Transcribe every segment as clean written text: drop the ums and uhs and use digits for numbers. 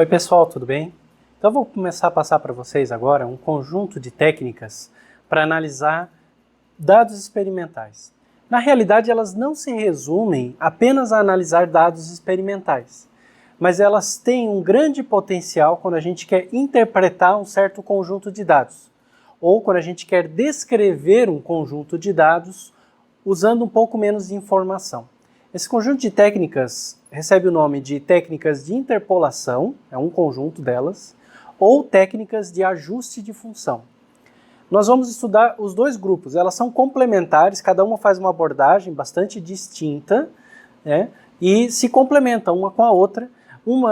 Oi pessoal, tudo bem? Então eu vou começar a passar para vocês agora um conjunto de técnicas para analisar dados experimentais. Na realidade, elas não se resumem apenas a analisar dados experimentais, mas elas têm um grande potencial quando a gente quer interpretar um certo conjunto de dados, ou quando a gente quer descrever um conjunto de dados usando um pouco menos de informação. Esse conjunto de técnicas recebe o nome de técnicas de interpolação, é um conjunto delas, ou técnicas de ajuste de função. Nós vamos estudar os dois grupos, elas são complementares, cada uma faz uma abordagem bastante distinta, né, e se complementam uma com a outra.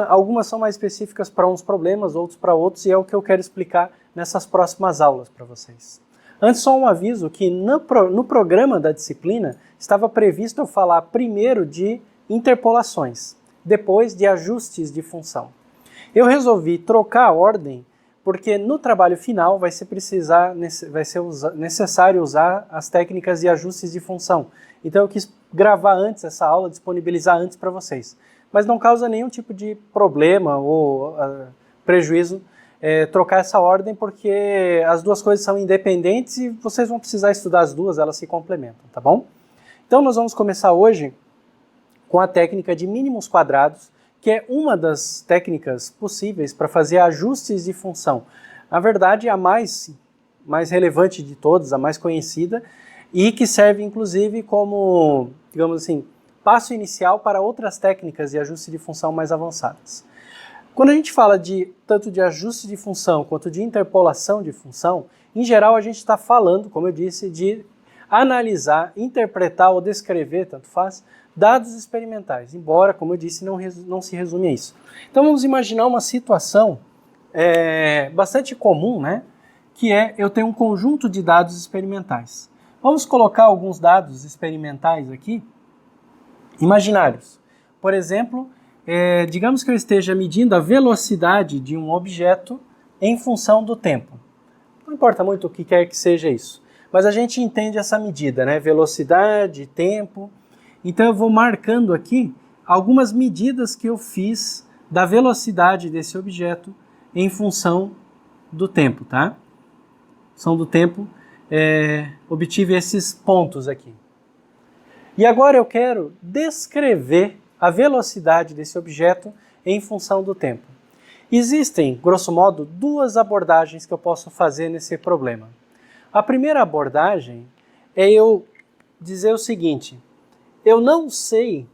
Algumas são mais específicas para uns problemas, outros para outros, e é o que eu quero explicar nessas próximas aulas para vocês. Antes, só um aviso que no programa da disciplina estava previsto eu falar primeiro de interpolações, depois de ajustes de função. Eu resolvi trocar a ordem porque no trabalho final vai ser necessário usar as técnicas de ajustes de função. Então eu quis gravar antes essa aula, disponibilizar antes para vocês. Mas não causa nenhum tipo de problema ou prejuízo trocar essa ordem, porque as duas coisas são independentes e vocês vão precisar estudar as duas, elas se complementam, tá bom? Então nós vamos começar hoje com a técnica de mínimos quadrados, que é uma das técnicas possíveis para fazer ajustes de função. Na verdade, a mais relevante de todas, a mais conhecida, e que serve inclusive como, digamos assim, passo inicial para outras técnicas de ajuste de função mais avançadas. Quando a gente fala tanto de ajuste de função quanto de interpolação de função, em geral a gente está falando, como eu disse, de analisar, interpretar ou descrever, tanto faz, dados experimentais, embora, como eu disse, não se resume a isso. Então vamos imaginar uma situação bastante comum, né? Que é eu tenho um conjunto de dados experimentais. Vamos colocar alguns dados experimentais aqui, imaginários. Por exemplo, digamos que eu esteja medindo a velocidade de um objeto em função do tempo. Não importa muito o que quer que seja isso, mas a gente entende essa medida, né? Velocidade, tempo. Então eu vou marcando aqui algumas medidas que eu fiz da velocidade desse objeto em função do tempo, tá? Função do tempo, obtive esses pontos aqui. E agora eu quero descrever a velocidade desse objeto em função do tempo. Existem, grosso modo, duas abordagens que eu posso fazer nesse problema. A primeira abordagem é eu dizer o seguinte: eu não sei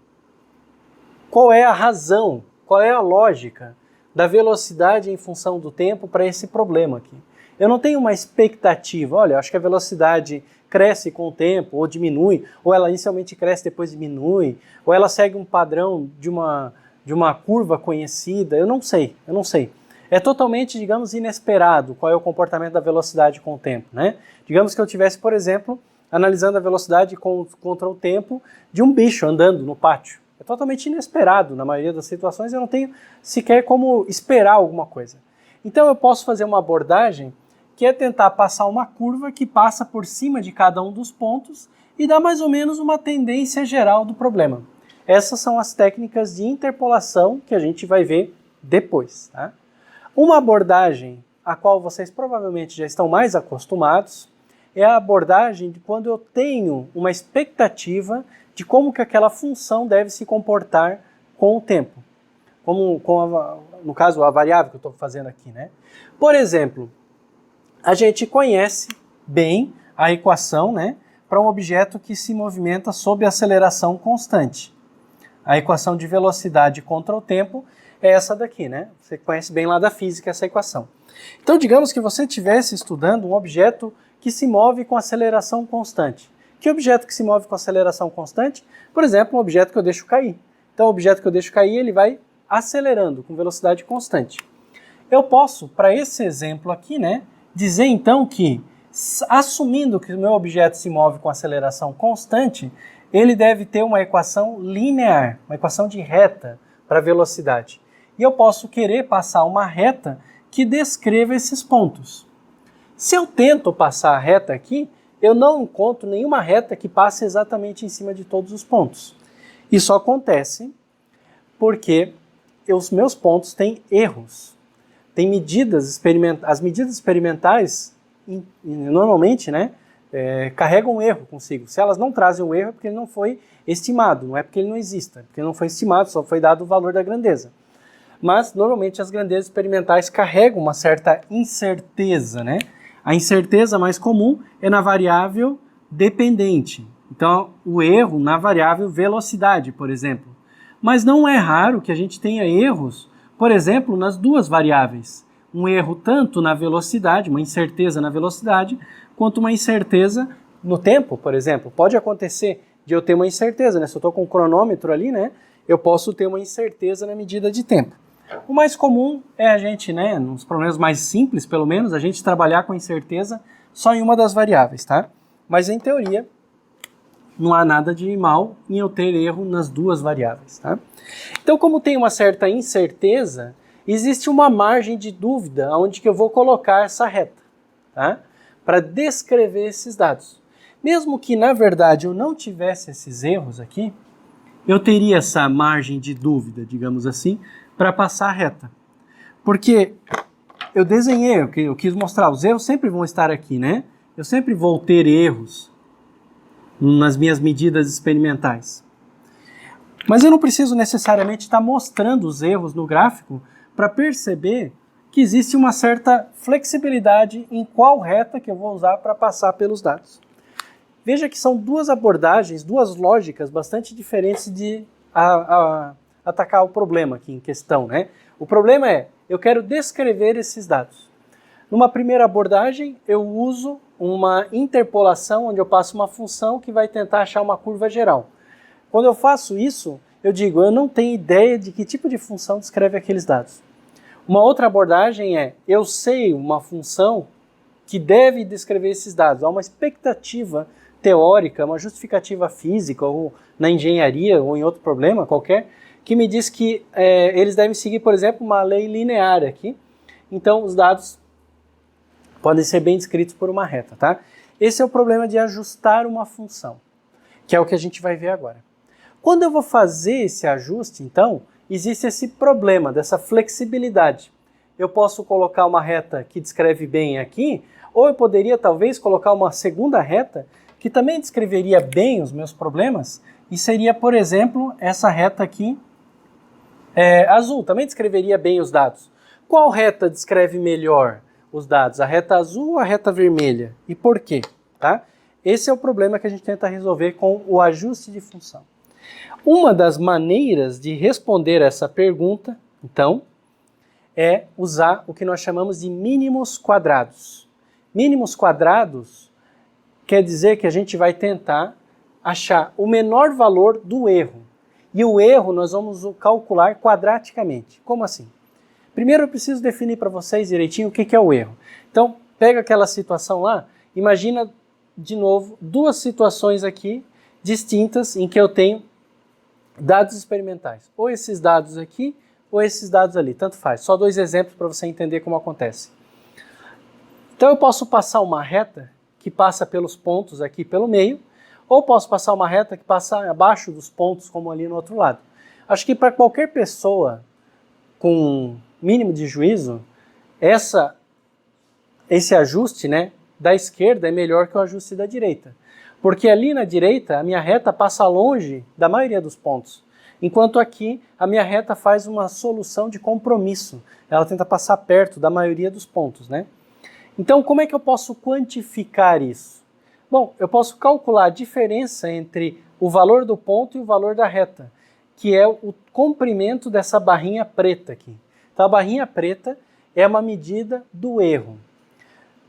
qual é a razão, qual é a lógica da velocidade em função do tempo para esse problema aqui. Eu não tenho uma expectativa, olha, acho que a velocidade cresce com o tempo, ou diminui, ou ela inicialmente cresce, depois diminui, ou ela segue um padrão de uma curva conhecida, eu não sei. É totalmente, digamos, inesperado qual é o comportamento da velocidade com o tempo, né? Digamos que eu tivesse, por exemplo, analisando a velocidade contra o tempo de um bicho andando no pátio. É totalmente inesperado, na maioria das situações eu não tenho sequer como esperar alguma coisa. Então eu posso fazer uma abordagem que é tentar passar uma curva que passa por cima de cada um dos pontos e dá mais ou menos uma tendência geral do problema. Essas são as técnicas de interpolação que a gente vai ver depois, tá? Uma abordagem a qual vocês provavelmente já estão mais acostumados é a abordagem de quando eu tenho uma expectativa de como que aquela função deve se comportar com o tempo. No caso, a variável que eu estou fazendo aqui, né? Por exemplo, a gente conhece bem a equação, né, para um objeto que se movimenta sob aceleração constante. A equação de velocidade contra o tempo é essa daqui, né? Você conhece bem lá da física essa equação. Então, digamos que você estivesse estudando um objeto que se move com aceleração constante. Que objeto que se move com aceleração constante? Por exemplo, um objeto que eu deixo cair. Então, o objeto que eu deixo cair, ele vai acelerando com velocidade constante. Eu posso, para esse exemplo aqui, né, dizer então que, assumindo que o meu objeto se move com aceleração constante, ele deve ter uma equação linear, uma equação de reta para velocidade. E eu posso querer passar uma reta que descreva esses pontos. Se eu tento passar a reta aqui, eu não encontro nenhuma reta que passe exatamente em cima de todos os pontos. Isso acontece porque os meus pontos têm erros, têm medidas experimentais. As medidas experimentais, normalmente, né, carregam um erro consigo. Se elas não trazem um erro, é porque ele não foi estimado, não é porque ele não exista, é porque não foi estimado, só foi dado o valor da grandeza. Mas, normalmente, as grandezas experimentais carregam uma certa incerteza, né? A incerteza mais comum é na variável dependente. Então, o erro na variável velocidade, por exemplo. Mas não é raro que a gente tenha erros, por exemplo, nas duas variáveis. Um erro tanto na velocidade, uma incerteza na velocidade, quanto uma incerteza no tempo, por exemplo. Pode acontecer de eu ter uma incerteza, né? Se eu estou com um cronômetro ali, né, eu posso ter uma incerteza na medida de tempo. O mais comum é a gente, né, nos problemas mais simples, pelo menos, a gente trabalhar com incerteza só em uma das variáveis, tá? Mas em teoria, não há nada de mal em eu ter erro nas duas variáveis, tá? Então, como tem uma certa incerteza, existe uma margem de dúvida onde que eu vou colocar essa reta, tá? Para descrever esses dados. Mesmo que, na verdade, eu não tivesse esses erros aqui, eu teria essa margem de dúvida, digamos assim, para passar a reta. Porque eu desenhei, eu quis mostrar, os erros sempre vão estar aqui, né? Eu sempre vou ter erros nas minhas medidas experimentais. Mas eu não preciso necessariamente estar mostrando os erros no gráfico para perceber que existe uma certa flexibilidade em qual reta que eu vou usar para passar pelos dados. Veja que são duas abordagens, duas lógicas bastante diferentes de atacar o problema aqui em questão, né? O problema é, eu quero descrever esses dados. Numa primeira abordagem, eu uso uma interpolação, onde eu passo uma função que vai tentar achar uma curva geral. Quando eu faço isso, eu digo, eu não tenho ideia de que tipo de função descreve aqueles dados. Uma outra abordagem é, eu sei uma função que deve descrever esses dados. Há uma expectativa teórica, uma justificativa física, ou na engenharia, ou em outro problema qualquer, que me diz que eles devem seguir, por exemplo, uma lei linear aqui. Então, os dados podem ser bem descritos por uma reta, tá? Esse é o problema de ajustar uma função, que é o que a gente vai ver agora. Quando eu vou fazer esse ajuste, então, existe esse problema dessa flexibilidade. Eu posso colocar uma reta que descreve bem aqui, ou eu poderia talvez colocar uma segunda reta que também descreveria bem os meus problemas, e seria, por exemplo, essa reta aqui, azul, também descreveria bem os dados. Qual reta descreve melhor os dados? A reta azul ou a reta vermelha? E por quê? Tá? Esse é o problema que a gente tenta resolver com o ajuste de função. Uma das maneiras de responder essa pergunta, então, é usar o que nós chamamos de mínimos quadrados. Mínimos quadrados quer dizer que a gente vai tentar achar o menor valor do erro. E o erro nós vamos calcular quadraticamente. Como assim? Primeiro eu preciso definir para vocês direitinho o que é o erro. Então, pega aquela situação lá, imagina de novo duas situações aqui distintas em que eu tenho dados experimentais. Ou esses dados aqui, ou esses dados ali, tanto faz. Só dois exemplos para você entender como acontece. Então eu posso passar uma reta que passa pelos pontos aqui pelo meio, ou posso passar uma reta que passa abaixo dos pontos, como ali no outro lado. Acho que para qualquer pessoa com mínimo de juízo, esse ajuste, né, da esquerda é melhor que o ajuste da direita. Porque ali na direita, a minha reta passa longe da maioria dos pontos. Enquanto aqui, a minha reta faz uma solução de compromisso. Ela tenta passar perto da maioria dos pontos, né? Então, como é que eu posso quantificar isso? Bom, eu posso calcular a diferença entre o valor do ponto e o valor da reta, que é o comprimento dessa barrinha preta aqui. Então, a barrinha preta é uma medida do erro.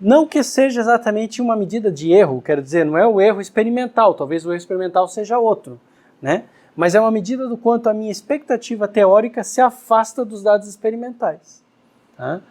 Não que seja exatamente uma medida de erro, quero dizer, não é o erro experimental, talvez o erro experimental seja outro, né? Mas é uma medida do quanto a minha expectativa teórica se afasta dos dados experimentais. Tá?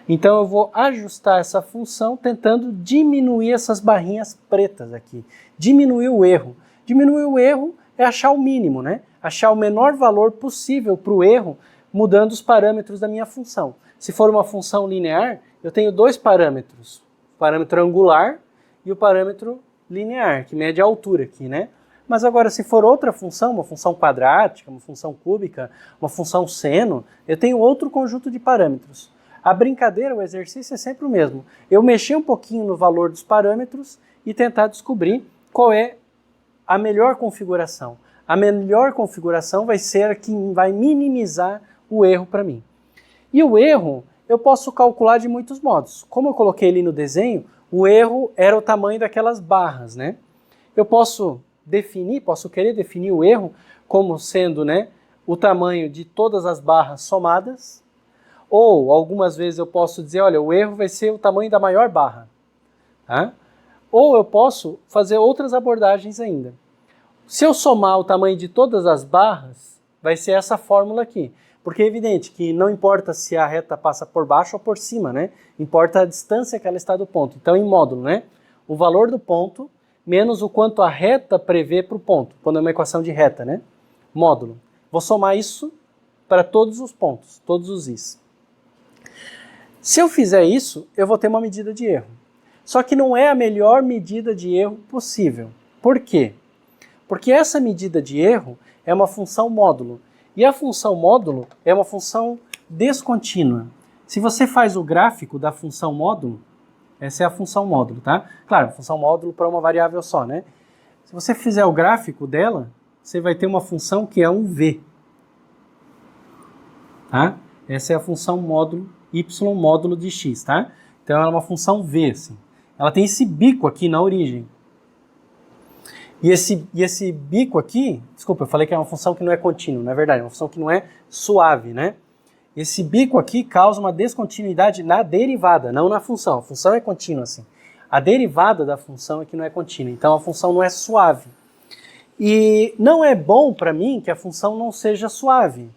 Então eu vou ajustar essa função tentando diminuir essas barrinhas pretas aqui, diminuir o erro. Diminuir o erro é achar o mínimo, né? Achar o menor valor possível para o erro, mudando os parâmetros da minha função. Se for uma função linear, eu tenho dois parâmetros, o parâmetro angular e o parâmetro linear, que mede a altura aqui, né? Mas agora, se for outra função, uma função quadrática, uma função cúbica, uma função seno, eu tenho outro conjunto de parâmetros. A brincadeira, o exercício é sempre o mesmo. Eu mexer um pouquinho no valor dos parâmetros e tentar descobrir qual é a melhor configuração. A melhor configuração vai ser a que vai minimizar o erro para mim. E o erro eu posso calcular de muitos modos. Como eu coloquei ali no desenho, o erro era o tamanho daquelas barras, né? Eu posso querer definir o erro como sendo, né, o tamanho de todas as barras somadas, ou algumas vezes eu posso dizer, olha, o erro vai ser o tamanho da maior barra. Tá? Ou eu posso fazer outras abordagens ainda. Se eu somar o tamanho de todas as barras, vai ser essa fórmula aqui. Porque é evidente que não importa se a reta passa por baixo ou por cima, né? Importa a distância que ela está do ponto. Então, em módulo, né? O valor do ponto menos o quanto a reta prevê para o ponto, quando é uma equação de reta, né? Módulo. Vou somar isso para todos os pontos, todos os i's. Se eu fizer isso, eu vou ter uma medida de erro. Só que não é a melhor medida de erro possível. Por quê? Porque essa medida de erro é uma função módulo. E a função módulo é uma função descontínua. Se você faz o gráfico da função módulo, essa é a função módulo, tá? Claro, função módulo para uma variável só, né? Se você fizer o gráfico dela, você vai ter uma função que é um v. Tá? Essa é a função módulo y módulo de x, tá? Então ela é uma função v, assim. Ela tem esse bico aqui na origem. E esse bico aqui, desculpa, eu falei que é uma função que não é contínua, não é verdade, é uma função que não é suave, né? Esse bico aqui causa uma descontinuidade na derivada, não na função. A função é contínua, assim. A derivada da função é que não é contínua, então a função não é suave. E não é bom para mim que a função não seja suave,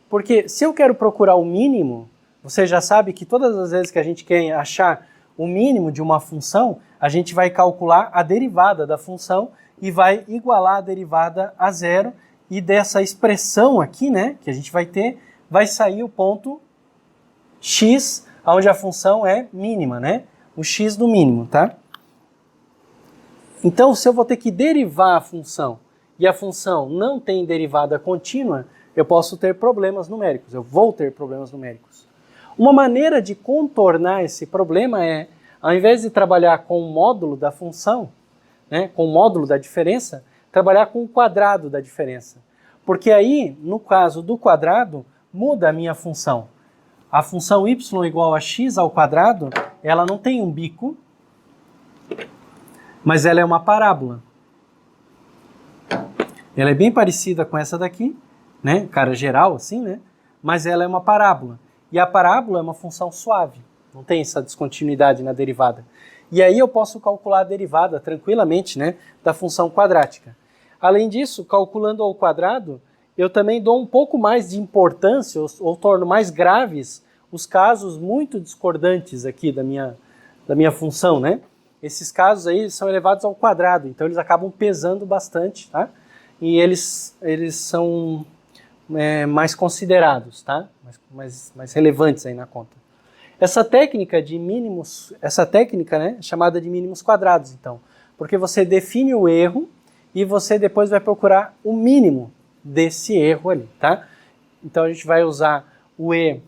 porque se eu quero procurar o mínimo, você já sabe que todas as vezes que a gente quer achar o mínimo de uma função, a gente vai calcular a derivada da função e vai igualar a derivada a zero, e dessa expressão aqui, né, que a gente vai ter, vai sair o ponto x, onde a função é mínima, né, o x do mínimo, tá? Então, se eu vou ter que derivar a função, e a função não tem derivada contínua, eu posso ter problemas numéricos, eu vou ter problemas numéricos. Uma maneira de contornar esse problema é, ao invés de trabalhar com o módulo da função, né, com o módulo da diferença, trabalhar com o quadrado da diferença. Porque aí, no caso do quadrado, muda a minha função. A função y igual a x ao quadrado, ela não tem um bico, mas ela é uma parábola. Ela é bem parecida com essa daqui, né, cara geral assim, né, mas ela é uma parábola. E a parábola é uma função suave, não tem essa descontinuidade na derivada. E aí eu posso calcular a derivada tranquilamente, né, da função quadrática. Além disso, calculando ao quadrado, eu também dou um pouco mais de importância, ou torno mais graves, os casos muito discordantes aqui da minha função, né? Esses casos aí são elevados ao quadrado, então eles acabam pesando bastante, tá? E eles são mais considerados, tá? Mais relevantes aí na conta. Essa técnica de mínimos, né, é chamada de mínimos quadrados, então, porque você define o erro e você depois vai procurar o mínimo desse erro ali, tá? Então a gente vai usar o e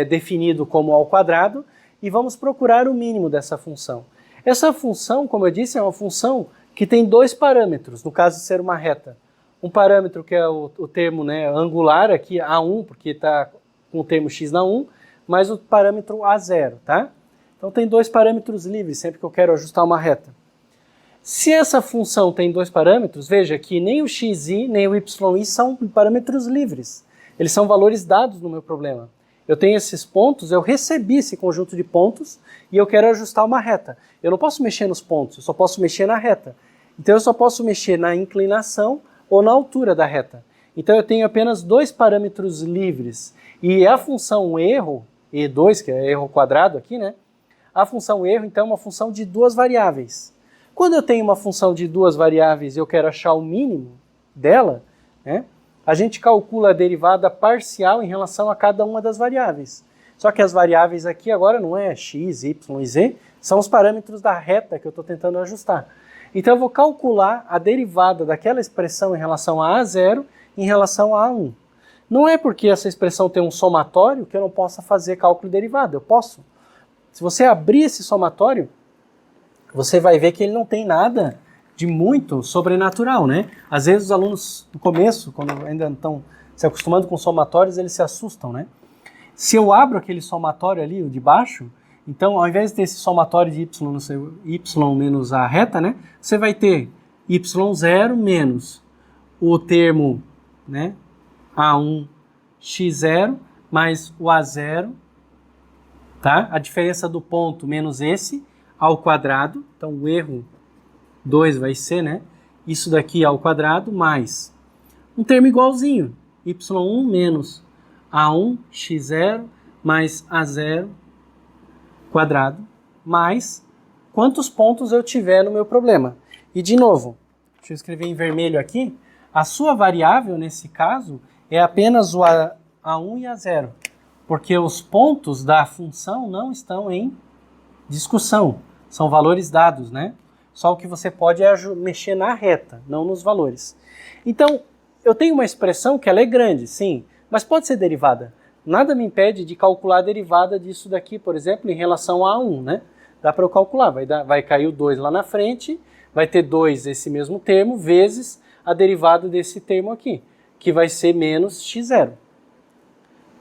definido como ao quadrado e vamos procurar o mínimo dessa função. Essa função, como eu disse, é uma função que tem dois parâmetros, no caso de ser uma reta. Um parâmetro que é o termo, né, angular, aqui A1, porque está com o termo x na 1, mais o parâmetro A0, tá? Então tem dois parâmetros livres, sempre que eu quero ajustar uma reta. Se essa função tem dois parâmetros, veja que nem o xi nem o yi são parâmetros livres. Eles são valores dados no meu problema. Eu tenho esses pontos, eu recebi esse conjunto de pontos e eu quero ajustar uma reta. Eu não posso mexer nos pontos, eu só posso mexer na reta. Então eu só posso mexer na inclinação ou na altura da reta. Então eu tenho apenas dois parâmetros livres. E a função erro, E2, que é erro quadrado aqui, né? A função erro, então, é uma função de duas variáveis. Quando eu tenho uma função de duas variáveis e eu quero achar o mínimo dela, né, a gente calcula a derivada parcial em relação a cada uma das variáveis. Só que as variáveis aqui agora não é x, y e z, são os parâmetros da reta que eu estou tentando ajustar. Então eu vou calcular a derivada daquela expressão em relação a A0 em relação a A1. Não é porque essa expressão tem um somatório que eu não possa fazer cálculo de derivada, eu posso. Se você abrir esse somatório, você vai ver que ele não tem nada de muito sobrenatural, né? Às vezes os alunos, no começo, quando ainda estão se acostumando com somatórios, eles se assustam, né? Se eu abro aquele somatório ali, o de baixo, então ao invés de ter esse somatório de y, no seu y menos a reta, né? Você vai ter y0 menos o termo, né? A1 x0 mais o A0, tá? A diferença do ponto menos esse ao quadrado, então o erro 2 vai ser, né? Isso daqui ao quadrado mais um termo igualzinho, y1 menos A1 x0 mais A0 quadrado mais quantos pontos eu tiver no meu problema. E de novo, deixa eu escrever em vermelho aqui, a sua variável nesse caso é apenas o A1 e A0, porque os pontos da função não estão em discussão, são valores dados, né? Só o que você pode é mexer na reta, não nos valores. Então, eu tenho uma expressão que ela é grande, sim, mas pode ser derivada. Nada me impede de calcular a derivada disso daqui, por exemplo, em relação a A1, né? Dá para eu calcular, vai cair o 2 lá na frente, vai ter 2 esse mesmo termo, vezes a derivada desse termo aqui, que vai ser menos x0.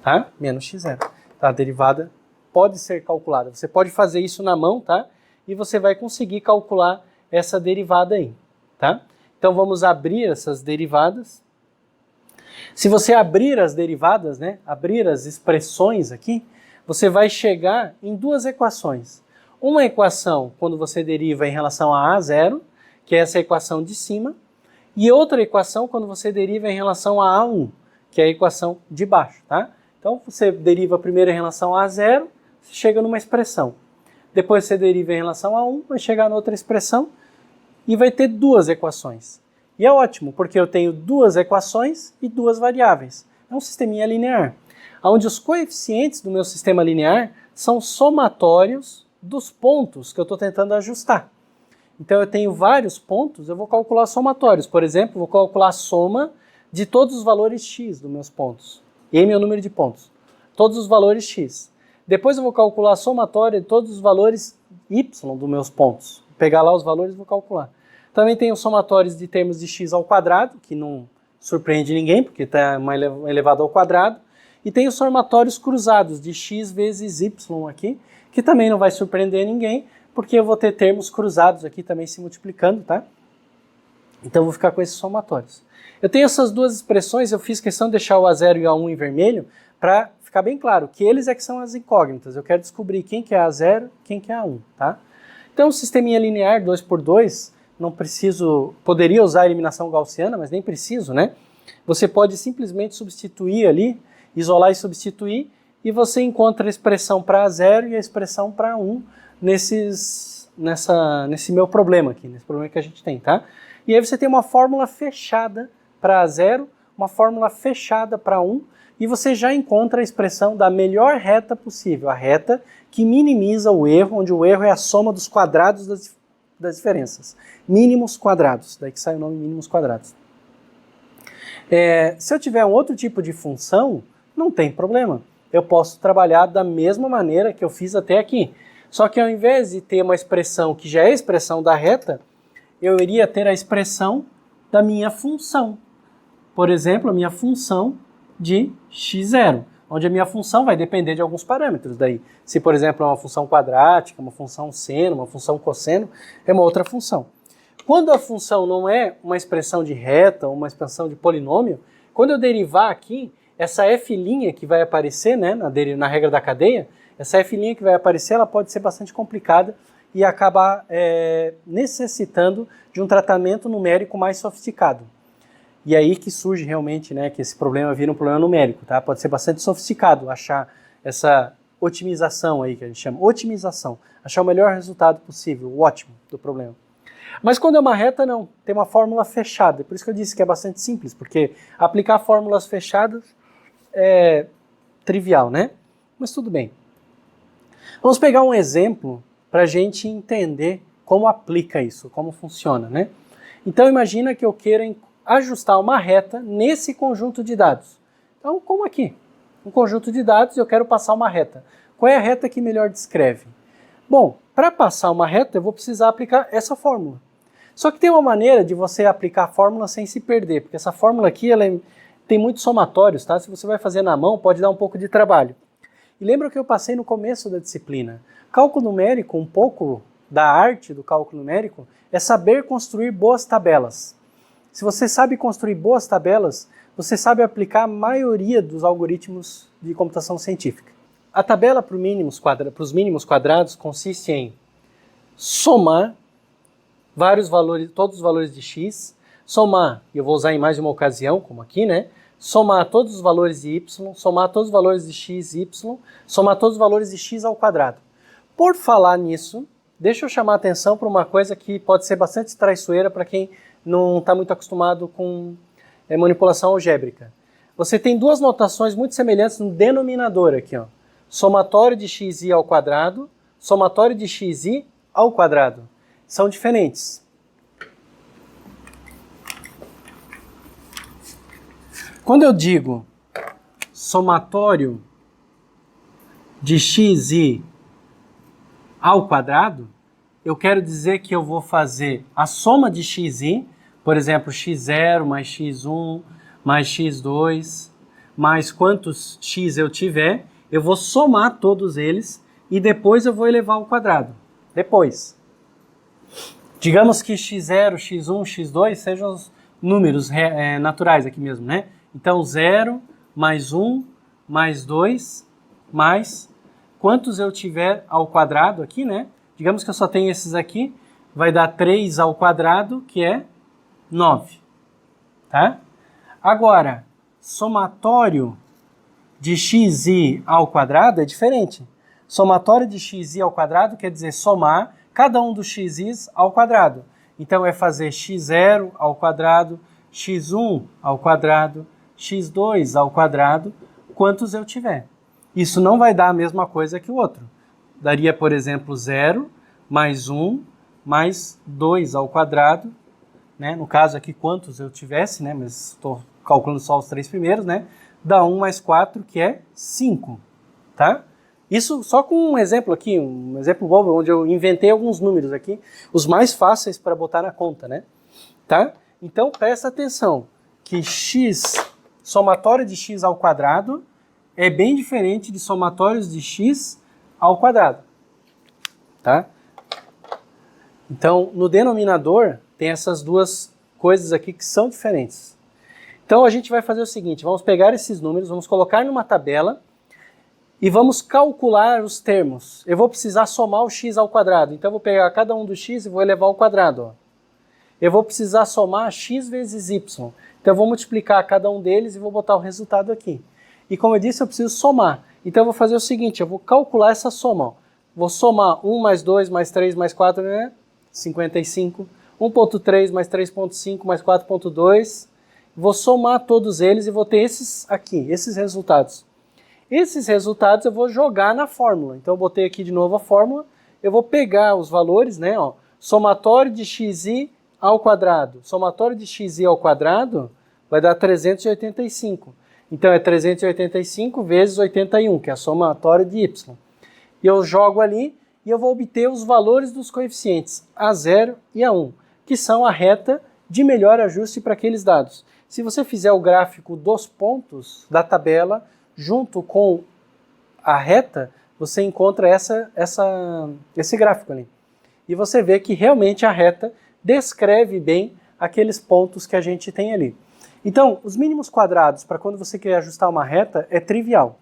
Tá? Menos x0. Tá? A derivada pode ser calculada. Você pode fazer isso na mão, tá? E você vai conseguir calcular essa derivada aí, tá? Então vamos abrir essas derivadas. Se você abrir as derivadas, né? Abrir as expressões aqui, você vai chegar em duas equações. Uma equação quando você deriva em relação a A0, que é essa equação de cima, e outra equação quando você deriva em relação a A1, que é a equação de baixo, tá? Então você deriva primeiro em relação a A0, você chega numa expressão. Depois você deriva em relação a 1, vai chegar na outra expressão e vai ter duas equações. E é ótimo, porque eu tenho duas equações e duas variáveis. É um sisteminha linear, onde os coeficientes do meu sistema linear são somatórios dos pontos que eu estou tentando ajustar. Então eu tenho vários pontos, eu vou calcular somatórios. Por exemplo, vou calcular a soma de todos os valores x dos meus pontos. E meu número de pontos. Todos os valores x. Depois eu vou calcular a somatória de todos os valores y dos meus pontos. Vou pegar lá os valores e vou calcular. Também tenho somatórios de termos de x ao quadrado, que não surpreende ninguém, porque está elevado ao quadrado. E tenho somatórios cruzados de x vezes y aqui, que também não vai surpreender ninguém, porque eu vou ter termos cruzados aqui também se multiplicando, tá? Então eu vou ficar com esses somatórios. Eu tenho essas duas expressões, eu fiz questão de deixar o A0 e o A1 em vermelho, para ficar bem claro que eles é que são as incógnitas. Eu quero descobrir quem que é A0 quem que é A1, tá? Então, o sisteminha linear 2x2, não preciso, poderia usar a eliminação gaussiana, mas nem preciso, né? Você pode simplesmente substituir ali, isolar e substituir, e você encontra a expressão para A0 e a expressão para A1 nesse meu problema aqui, nesse problema que a gente tem, tá? E aí você tem uma fórmula fechada para A0, uma fórmula fechada para A1, e você já encontra a expressão da melhor reta possível, a reta que minimiza o erro, onde o erro é a soma dos quadrados das diferenças. Mínimos quadrados, daí que sai o nome mínimos quadrados. Se eu tiver um outro tipo de função, não tem problema. Eu posso trabalhar da mesma maneira que eu fiz até aqui. Só que ao invés de ter uma expressão que já é a expressão da reta, eu iria ter a expressão da minha função. Por exemplo, a minha função de x0, onde a minha função vai depender de alguns parâmetros. Daí, se por exemplo é uma função quadrática, uma função seno, uma função cosseno, é uma outra função. Quando a função não é uma expressão de reta ou uma expressão de polinômio, quando eu derivar aqui, essa f' que vai aparecer, né, na regra da cadeia, essa f' que vai aparecer, ela pode ser bastante complicada e acabar necessitando de um tratamento numérico mais sofisticado. E aí que surge realmente, né, que esse problema vira um problema numérico, tá? Pode ser bastante sofisticado achar essa otimização aí que a gente chama, otimização, achar o melhor resultado possível, o ótimo do problema. Mas quando é uma reta, não, tem uma fórmula fechada, por isso que eu disse que é bastante simples, porque aplicar fórmulas fechadas é trivial, né? Mas tudo bem. Vamos pegar um exemplo para a gente entender como aplica isso, como funciona, né? Então imagina que eu queira ajustar uma reta nesse conjunto de dados. Então, como aqui, um conjunto de dados, eu quero passar uma reta. Qual é a reta que melhor descreve? Bom, para passar uma reta, eu vou precisar aplicar essa fórmula. Só que tem uma maneira de você aplicar a fórmula sem se perder, porque essa fórmula aqui tem muitos somatórios, tá? Se você vai fazer na mão, pode dar um pouco de trabalho. E lembra que eu passei no começo da disciplina. Cálculo numérico, um pouco da arte do cálculo numérico, é saber construir boas tabelas. Se você sabe construir boas tabelas, você sabe aplicar a maioria dos algoritmos de computação científica. A tabela para os mínimos quadrados consiste em somar vários valores, todos os valores de x, somar, e eu vou usar em mais de uma ocasião, como aqui, né? Somar todos os valores de y, somar todos os valores de x, y, somar todos os valores de x ao quadrado. Por falar nisso, deixa eu chamar a atenção para uma coisa que pode ser bastante traiçoeira para quem não está muito acostumado com manipulação algébrica. Você tem duas notações muito semelhantes no denominador aqui, ó. Somatório de xi ao quadrado, somatório de xi ao quadrado. São diferentes. Quando eu digo somatório de xi ao quadrado, eu quero dizer que eu vou fazer a soma de xi, por exemplo, x0 mais x1 mais x2, mais quantos x eu tiver, eu vou somar todos eles e depois eu vou elevar ao quadrado. Depois. Digamos que x0, x1, x2 sejam os números naturais aqui mesmo, né? Então 0 mais 1 mais 2 mais quantos eu tiver ao quadrado aqui, né? Digamos que eu só tenho esses aqui, vai dar 3 ao quadrado, que é 9. Tá? Agora, somatório de xi ao quadrado é diferente. Somatório de xi ao quadrado quer dizer somar cada um dos xis ao quadrado. Então é fazer x0 ao quadrado, x1 ao quadrado, x2 ao quadrado, quantos eu tiver. Isso não vai dar a mesma coisa que o outro. Daria, por exemplo, 0 mais 1 mais 2 ao quadrado, né? No caso aqui, quantos eu tivesse, né? Mas estou calculando só os 3 primeiros, né? Dá 1 mais 4, que é 5, tá? Isso só com um exemplo aqui, um exemplo bobo, onde eu inventei alguns números aqui, os mais fáceis para botar na conta, né? Tá? Então, presta atenção, que somatório de x ao quadrado é bem diferente de somatórios de x ao quadrado, tá? Então, no denominador, tem essas duas coisas aqui que são diferentes. Então, a gente vai fazer o seguinte, vamos pegar esses números, vamos colocar numa tabela e vamos calcular os termos. Eu vou precisar somar o x ao quadrado, então eu vou pegar cada um do x e vou elevar ao quadrado, ó. Eu vou precisar somar x vezes y, então eu vou multiplicar cada um deles e vou botar o resultado aqui. E como eu disse, eu preciso somar. Então eu vou fazer o seguinte, eu vou calcular essa soma, ó. Vou somar 1 mais 2 mais 3 mais 4, né? 55. 1.3 mais 3.5 mais 4.2. Vou somar todos eles e vou ter esses aqui, esses resultados. Esses resultados eu vou jogar na fórmula. Então eu botei aqui de novo a fórmula. Eu vou pegar os valores, né? Ó, somatório de xi ao quadrado. Somatório de xi ao quadrado vai dar 385. Então é 385 vezes 81, que é a somatória de y. E eu jogo ali e eu vou obter os valores dos coeficientes A0 e A1, que são a reta de melhor ajuste para aqueles dados. Se você fizer o gráfico dos pontos da tabela, junto com a reta, você encontra esse gráfico ali. E você vê que realmente a reta descreve bem aqueles pontos que a gente tem ali. Então, os mínimos quadrados, para quando você quer ajustar uma reta, é trivial.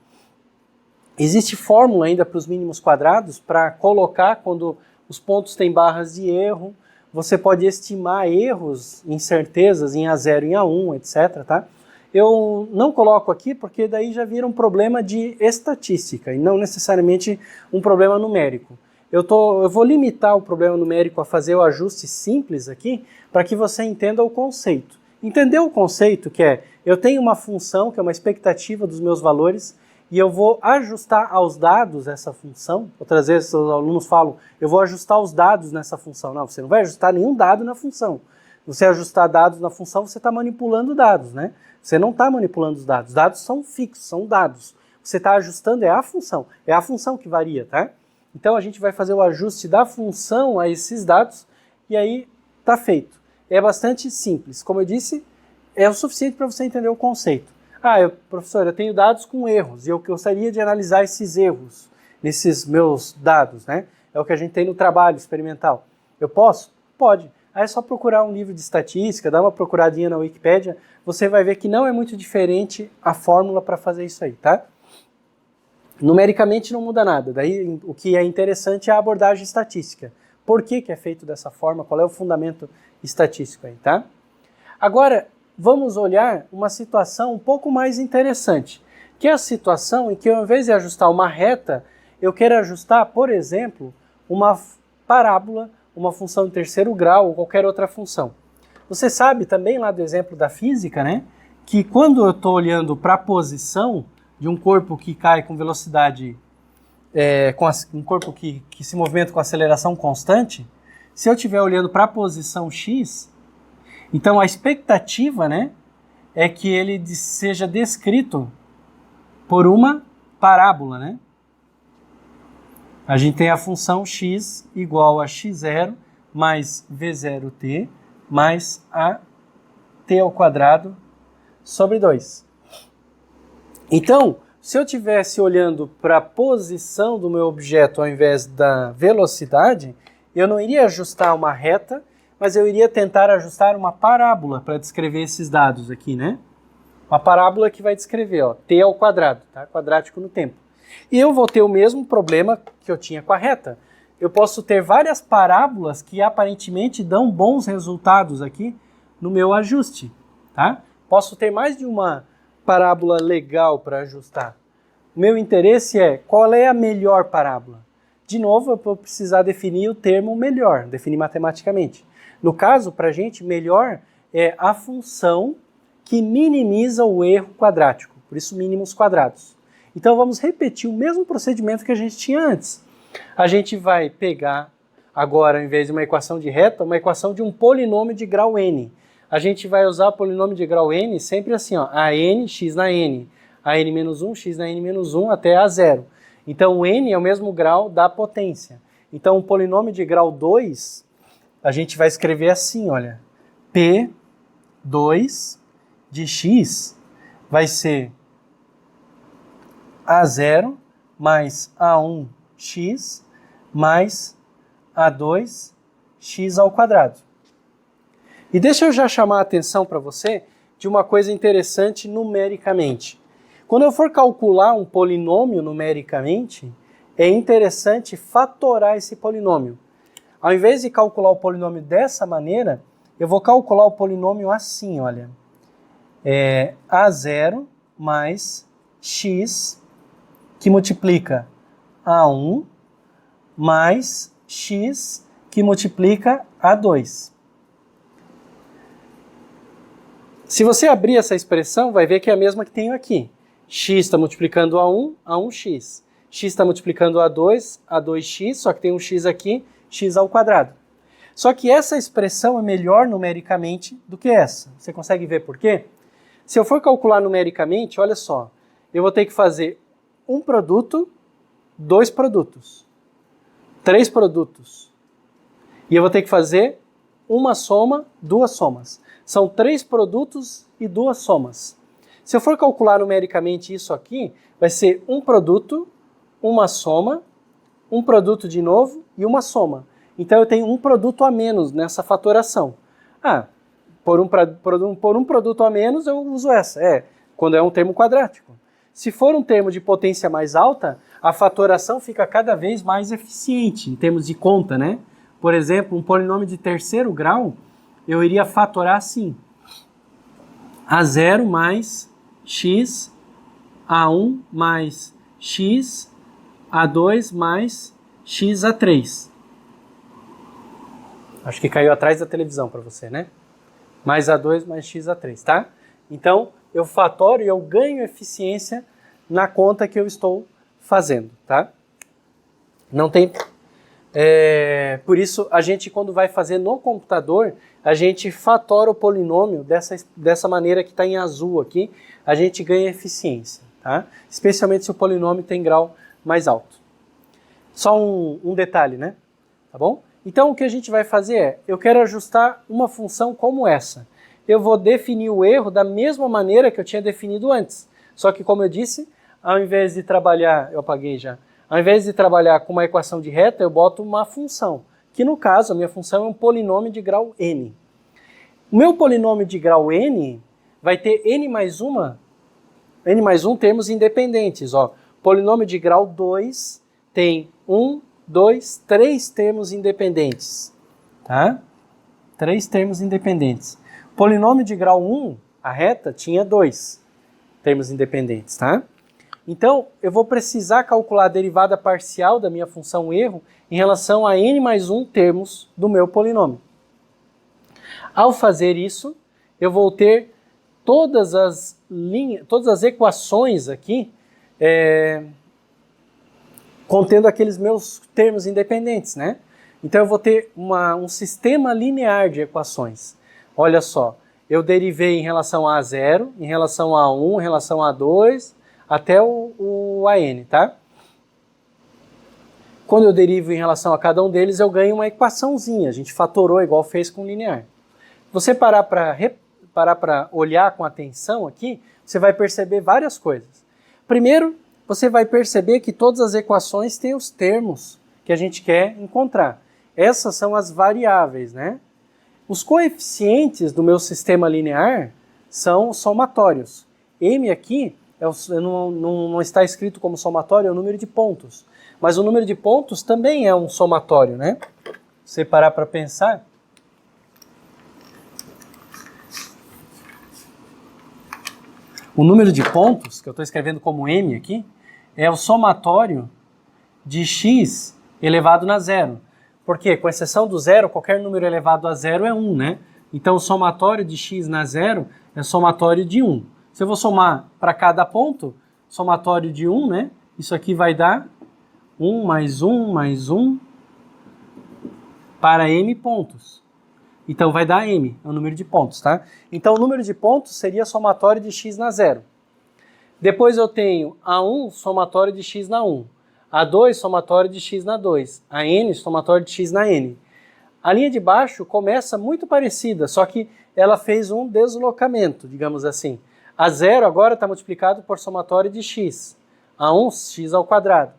Existe fórmula ainda para os mínimos quadrados, para colocar quando os pontos têm barras de erro. Você pode estimar erros, incertezas em A0 e A1, etc. Tá? Eu não coloco aqui porque daí já vira um problema de estatística e não necessariamente um problema numérico. Eu vou limitar o problema numérico a fazer o ajuste simples aqui para que você entenda o conceito. Entendeu o conceito que é, eu tenho uma função que é uma expectativa dos meus valores e eu vou ajustar aos dados essa função. Outras vezes os alunos falam, eu vou ajustar os dados nessa função. Não, você não vai ajustar nenhum dado na função. Você ajustar dados na função, você está manipulando dados, né? Você não está manipulando os dados. Dados são fixos, são dados. Você está ajustando é a função que varia, tá? Então a gente vai fazer o ajuste da função a esses dados e aí está feito. É bastante simples. Como eu disse, é o suficiente para você entender o conceito. Professor, eu tenho dados com erros e eu gostaria de analisar esses erros nesses meus dados, né? É o que a gente tem no trabalho experimental. Eu posso? Pode. Aí é só procurar um livro de estatística, dar uma procuradinha na Wikipédia, você vai ver que não é muito diferente a fórmula para fazer isso aí, tá? Numericamente não muda nada, daí o que é interessante é a abordagem estatística. Por que é feito dessa forma? Qual é o fundamento estatístico aí, tá? Agora, vamos olhar uma situação um pouco mais interessante, que é a situação em que ao invés de ajustar uma reta, eu quero ajustar, por exemplo, uma parábola, uma função de terceiro grau ou qualquer outra função. Você sabe também lá do exemplo da física, né, que quando eu estou olhando para a posição de um corpo que cai com velocidade, um corpo que se movimenta com aceleração constante, se eu estiver olhando para a posição x, então a expectativa, né, é que ele seja descrito por uma parábola, né? A gente tem a função x igual a x0 mais v0t mais a t ao quadrado sobre 2. Então, se eu estivesse olhando para a posição do meu objeto ao invés da velocidade, eu não iria ajustar uma reta, mas eu iria tentar ajustar uma parábola para descrever esses dados aqui, né? Uma parábola que vai descrever, ó, t ao quadrado, tá? Quadrático no tempo. E eu vou ter o mesmo problema que eu tinha com a reta. Eu posso ter várias parábolas que aparentemente dão bons resultados aqui no meu ajuste, tá? Posso ter mais de uma parábola legal para ajustar. O meu interesse é qual é a melhor parábola. De novo, eu vou precisar definir o termo melhor, definir matematicamente. No caso, para a gente, melhor é a função que minimiza o erro quadrático, por isso mínimos quadrados. Então vamos repetir o mesmo procedimento que a gente tinha antes. A gente vai pegar agora, ao invés de uma equação de reta, uma equação de um polinômio de grau n. A gente vai usar o polinômio de grau n sempre assim, ó, a n, x na n, a n menos 1, x na n menos 1 até a zero. Então o n é o mesmo grau da potência. Então o polinômio de grau 2, a gente vai escrever assim, olha, P2 de x vai ser A0 mais A1x mais A2x ao quadrado. E deixa eu já chamar a atenção para você de uma coisa interessante numericamente. Quando eu for calcular um polinômio numericamente, é interessante fatorar esse polinômio. Ao invés de calcular o polinômio dessa maneira, eu vou calcular o polinômio assim, olha. A0 mais x que multiplica A1 mais x que multiplica A2. Se você abrir essa expressão, vai ver que é a mesma que tenho aqui. X está multiplicando A1, A1x. X está multiplicando A2, A2x, só que tem um x aqui, x ao quadrado. Só que essa expressão é melhor numericamente do que essa. Você consegue ver por quê? Se eu for calcular numericamente, olha só, eu vou ter que fazer um produto, dois produtos, três produtos. E eu vou ter que fazer uma soma, duas somas. São três produtos e duas somas. Se eu for calcular numericamente isso aqui, vai ser um produto, uma soma, um produto de novo e uma soma. Então eu tenho um produto a menos nessa fatoração. Por um produto a menos eu uso essa, quando é um termo quadrático. Se for um termo de potência mais alta, a fatoração fica cada vez mais eficiente em termos de conta, né? Por exemplo, um polinômio de terceiro grau, eu iria fatorar assim. A0 mais x, A1 mais x, A2 mais x a 3. Acho que caiu atrás da televisão para você, né? Mais A2 mais x a 3, tá? Então, eu fatoro e eu ganho eficiência na conta que eu estou fazendo, tá? Não tem... por isso, a gente, quando vai fazer no computador, a gente fatora o polinômio dessa maneira que está em azul aqui, a gente ganha eficiência, tá? Especialmente se o polinômio tem grau mais alto. Só um detalhe, né? Tá bom? Então, o que a gente vai fazer é, eu quero ajustar uma função como essa. Eu vou definir o erro da mesma maneira que eu tinha definido antes. Só que, como eu disse, ao invés de trabalhar, eu apaguei já, ao invés de trabalhar com uma equação de reta, eu boto uma função, que no caso, a minha função é um polinômio de grau n. O meu polinômio de grau n vai ter n mais 1 termos independentes. Ó. Polinômio de grau 2 tem 1, 2, 3 termos independentes. Tá? 3 termos independentes. Polinômio de grau 1, a reta, tinha 2 termos independentes. Tá? Então, eu vou precisar calcular a derivada parcial da minha função erro em relação a n mais 1 termos do meu polinômio. Ao fazer isso, eu vou ter todas as equações aqui contendo aqueles meus termos independentes, né? Então eu vou ter um sistema linear de equações. Olha só, eu derivei em relação a 0, em relação a 1, em relação a 2, até o AN, tá? Quando eu derivo em relação a cada um deles, eu ganho uma equaçãozinha. A gente fatorou igual fez com linear. Você parar para olhar com atenção aqui, você vai perceber várias coisas. Primeiro, você vai perceber que todas as equações têm os termos que a gente quer encontrar. Essas são as variáveis, né? Os coeficientes do meu sistema linear são somatórios. M aqui não está escrito como somatório, é o número de pontos. Mas o número de pontos também é um somatório, né? Se você parar para pensar... O número de pontos, que eu estou escrevendo como M aqui, é o somatório de x elevado na zero. Porque, com exceção do zero, qualquer número elevado a zero é 1, né? Então, o somatório de x na zero é somatório de 1. Se eu vou somar para cada ponto, somatório de 1, né? Isso aqui vai dar 1 mais 1 mais 1 para m pontos. Então vai dar m, é o número de pontos, tá? Então o número de pontos seria somatório de x na zero. Depois eu tenho A1 somatório de x na 1. A2 somatório de x na 2. A n somatório de x na n. A linha de baixo começa muito parecida, só que ela fez um deslocamento, digamos assim. A0 agora está multiplicado por somatório de x. A1, x ao quadrado.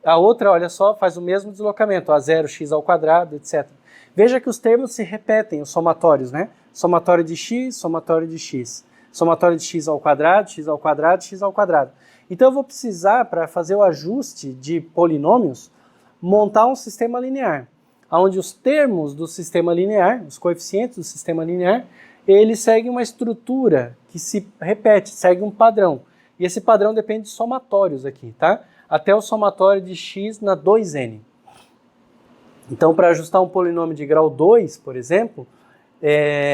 A outra, olha só, faz o mesmo deslocamento. A0, x ao quadrado, etc. Veja que os termos se repetem, os somatórios, né? Somatório de x, somatório de x. Somatório de x ao quadrado, x ao quadrado, x ao quadrado. Então eu vou precisar, para fazer o ajuste de polinômios, montar um sistema linear, onde os termos do sistema linear, os coeficientes do sistema linear, eles seguem uma estrutura que se repete, segue um padrão. E esse padrão depende de somatórios aqui, tá? Até o somatório de x na 2n. Então, para ajustar um polinômio de grau 2, por exemplo,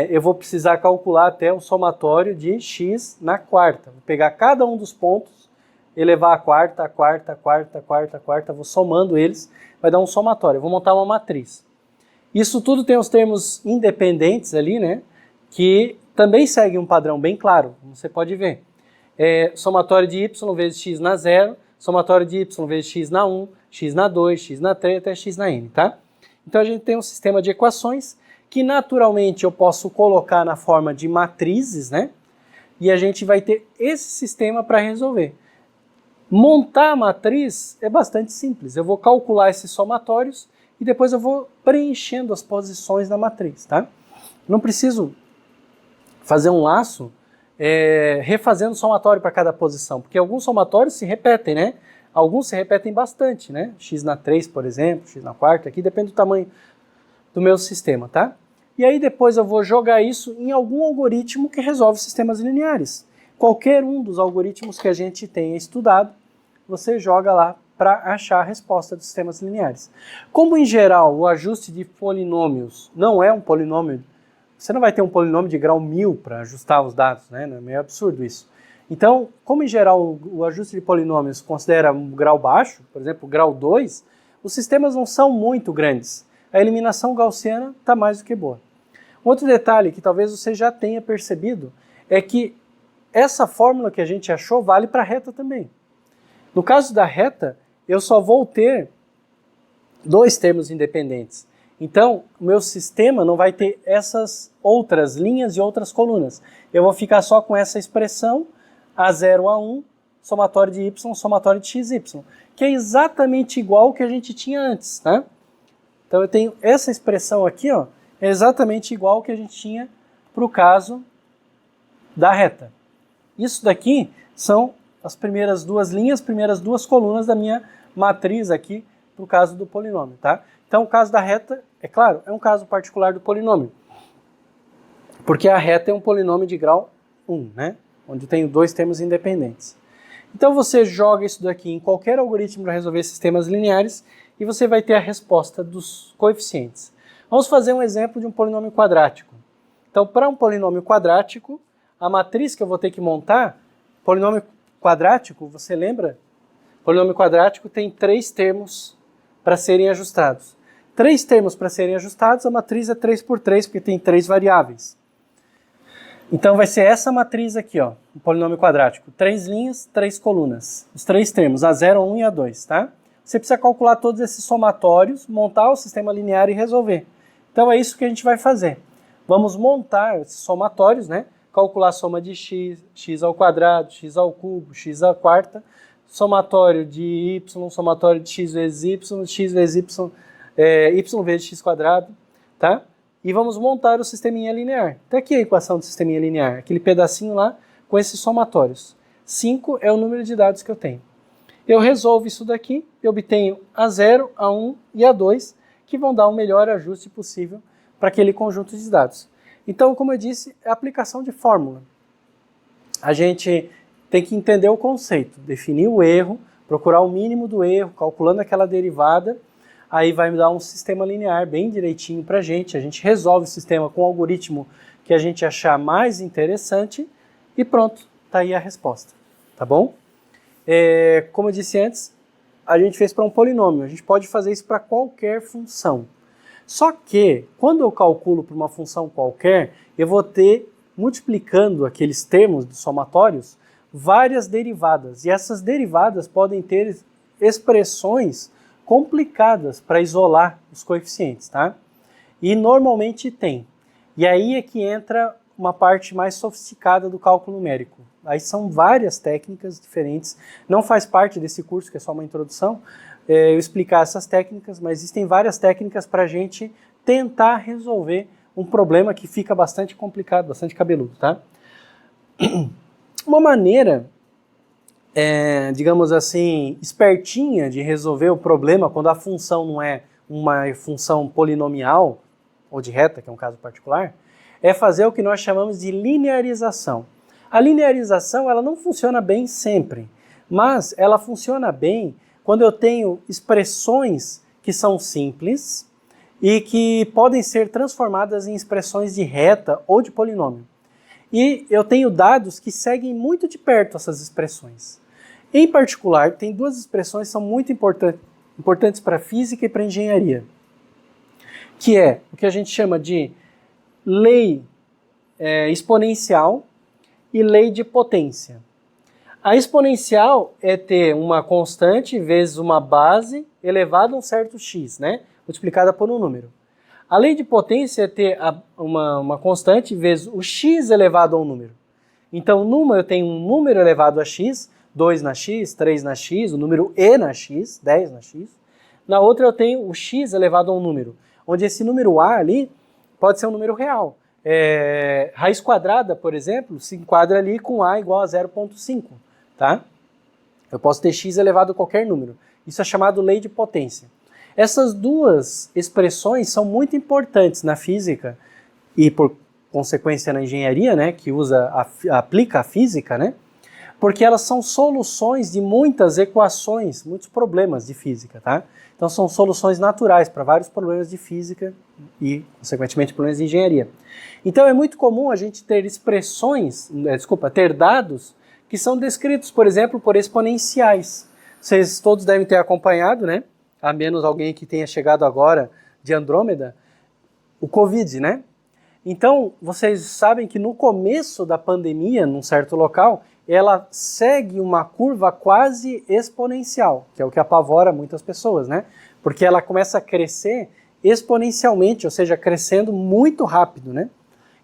eu vou precisar calcular até o somatório de x na quarta. Vou pegar cada um dos pontos, elevar a quarta, a quarta, a quarta, a quarta, a quarta, vou somando eles, vai dar um somatório. Eu vou montar uma matriz. Isso tudo tem os termos independentes ali, né? Que também seguem um padrão bem claro, como você pode ver. Somatório de y vezes x na 0, somatório de y vezes x na 1, x na 2, x na 3 até x na n, tá? Então a gente tem um sistema de equações que naturalmente eu posso colocar na forma de matrizes, né? E a gente vai ter esse sistema para resolver. Montar a matriz é bastante simples. Eu vou calcular esses somatórios e depois eu vou preenchendo as posições da matriz, tá? Não preciso fazer um laço refazendo somatório para cada posição, porque alguns somatórios se repetem, né? Alguns se repetem bastante, né? X na 3, por exemplo, x na quarta, aqui depende do tamanho do meu sistema, tá? E aí depois eu vou jogar isso em algum algoritmo que resolve sistemas lineares. Qualquer um dos algoritmos que a gente tenha estudado, você joga lá para achar a resposta dos sistemas lineares. Como em geral o ajuste de polinômios não é um polinômio, você não vai ter um polinômio de grau 1000 para ajustar os dados, né? É meio absurdo isso. Então, como em geral o ajuste de polinômios considera um grau baixo, por exemplo, grau 2, os sistemas não são muito grandes. A eliminação gaussiana está mais do que boa. Outro detalhe que talvez você já tenha percebido é que essa fórmula que a gente achou vale para a reta também. No caso da reta, eu só vou ter dois termos independentes. Então, o meu sistema não vai ter essas outras linhas e outras colunas. Eu vou ficar só com essa expressão, A0, A1, somatório de y, somatório de xy, que é exatamente igual ao que a gente tinha antes, né? Então eu tenho essa expressão aqui, ó, é exatamente igual ao que a gente tinha para o caso da reta. Isso daqui são as primeiras duas linhas, primeiras duas colunas da minha matriz aqui, para o caso do polinômio, tá? Então o caso da reta, é claro, é um caso particular do polinômio, porque a reta é um polinômio de grau 1, né? Onde eu tenho dois termos independentes. Então você joga isso daqui em qualquer algoritmo para resolver sistemas lineares e você vai ter a resposta dos coeficientes. Vamos fazer um exemplo de um polinômio quadrático. Então, para um polinômio quadrático, a matriz que eu vou ter que montar, polinômio quadrático, você lembra? Polinômio quadrático tem 3 termos para serem ajustados. 3 termos para serem ajustados, a matriz é 3 por 3, porque tem 3 variáveis. Então vai ser essa matriz aqui, ó, um polinômio quadrático. 3 linhas, 3 colunas. Os 3 termos, A0, A1 e A2, tá? Você precisa calcular todos esses somatórios, montar o sistema linear e resolver. Então é isso que a gente vai fazer. Vamos montar esses somatórios, né? Calcular a soma de x, x ao quadrado, x ao cubo, x à quarta, somatório de y, somatório de x vezes y vezes x quadrado, tá? E vamos montar o sisteminha linear. Então aqui a equação do sisteminha linear, aquele pedacinho lá com esses somatórios. 5 é o número de dados que eu tenho. Eu resolvo isso daqui, eu obtenho A0, A1 e A2, que vão dar o melhor ajuste possível para aquele conjunto de dados. Então, como eu disse, é a aplicação de fórmula. A gente tem que entender o conceito, definir o erro, procurar o mínimo do erro, calculando aquela derivada, aí vai me dar um sistema linear bem direitinho para a gente resolve o sistema com o algoritmo que a gente achar mais interessante e pronto, tá aí a resposta, tá bom? Como eu disse antes, a gente fez para um polinômio, a gente pode fazer isso para qualquer função. Só que, quando eu calculo para uma função qualquer, eu vou ter, multiplicando aqueles termos dos somatórios, várias derivadas. E essas derivadas podem ter expressões complicadas para isolar os coeficientes, tá? E normalmente tem. E aí é que entra uma parte mais sofisticada do cálculo numérico. Aí são várias técnicas diferentes. Não faz parte desse curso, que é só uma introdução, eu explicar essas técnicas, mas existem várias técnicas para a gente tentar resolver um problema que fica bastante complicado, bastante cabeludo, tá? Uma maneira, digamos assim, espertinha de resolver o problema quando a função não é uma função polinomial, ou de reta, que é um caso particular, é fazer o que nós chamamos de linearização. A linearização ela não funciona bem sempre, mas ela funciona bem quando eu tenho expressões que são simples e que podem ser transformadas em expressões de reta ou de polinômio. E eu tenho dados que seguem muito de perto essas expressões. Em particular, tem duas expressões que são muito importantes para a física e para a engenharia, que é o que a gente chama de lei exponencial e lei de potência. A exponencial é ter uma constante vezes uma base elevada a um certo x, né? Multiplicada por um número. A lei de potência é ter uma constante vezes o x elevado a um número. Então, numa eu tenho um número elevado a x, 2 na x, 3 na x, o número e na x, 10 na x. Na outra eu tenho o x elevado a um número, onde esse número a ali pode ser um número real. Raiz quadrada, por exemplo, se enquadra ali com a igual a 0,5. Tá? Eu posso ter x elevado a qualquer número. Isso é chamado lei de potência. Essas duas expressões são muito importantes na física e, por consequência, na engenharia, né, que aplica a física, né, porque elas são soluções de muitas equações, muitos problemas de física. Tá? Então são soluções naturais para vários problemas de física e, consequentemente, problemas de engenharia. Então é muito comum a gente ter ter dados que são descritos, por exemplo, por exponenciais. Vocês todos devem ter acompanhado, né? A menos alguém que tenha chegado agora de Andrômeda, o Covid, né? Então, vocês sabem que no começo da pandemia, num certo local, ela segue uma curva quase exponencial, que é o que apavora muitas pessoas, né? Porque ela começa a crescer exponencialmente, ou seja, crescendo muito rápido, né?